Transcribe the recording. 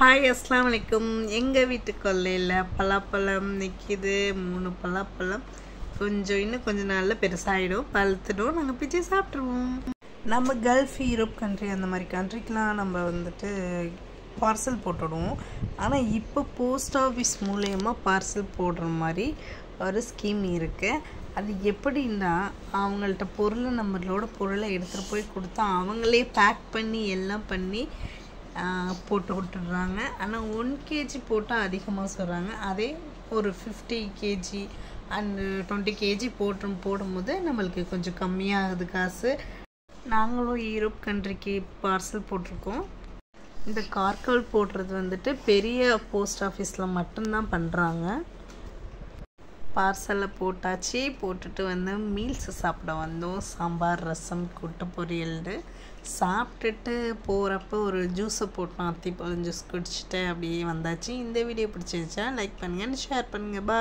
Hi அஸ்ஸலாமு அலைக்கும். எங்கள் வீட்டு கொல்லையில் பலாப்பழம் நிற்கிது. 3 பலாப்பழம் இன்னும் கொஞ்சம் நாளில் பெருசாகிடும், பழுத்துடும், நாங்கள் பிச்சு சாப்பிட்ருவோம். நம்ம கல்ஃப், யூரோப் கண்ட்ரி அந்த மாதிரி கண்ட்ரிக்கெலாம் நம்ம பார்சல் போட்டுடுவோம். ஆனால் இப்போ போஸ்ட் ஆஃபீஸ் மூலயமா பார்சல் போடுற மாதிரி ஒரு ஸ்கீம் இருக்குது. அது எப்படின்னா, அவங்கள்ட்ட நம்மளோட பொருளை எடுத்துகிட்டு போய் கொடுத்தா அவங்களே பேக் பண்ணி எல்லாம் பண்ணி போட்டு விட்டுடுறாங்க. ஆனால் 1 kg போட்டால் அதிகமாக சொல்கிறாங்க. அதே ஒரு 50 kg அண்ட் 20 kg போடும்போது நம்மளுக்கு கொஞ்சம் கம்மியாகுது காசு. நாங்களும் யூரோப் கண்ட்ரிக்கு பார்சல் போட்டிருக்கோம். இந்த கார்கோல் போடுறது பெரிய போஸ்ட் ஆஃபீஸில் மட்டும்தான் பண்ணுறாங்க. பார்சலில் போட்டாச்சு. போட்டுட்டு மீல்ஸ் சாப்பிட வந்தோம். சாம்பார், ரசம், கூட்டு பொரியல் சாப்பிட்டுட்டு போகிறப்ப ஒரு ஜூஸை போட்டோம். அத்திப்பழம் ஜூஸ் குடிச்சிட்டு அப்படியே வந்தாச்சு. இந்த வீடியோ பிடிச்சிருச்சா லைக் பண்ணுங்கள், ஷேர் பண்ணுங்கள். பாய்.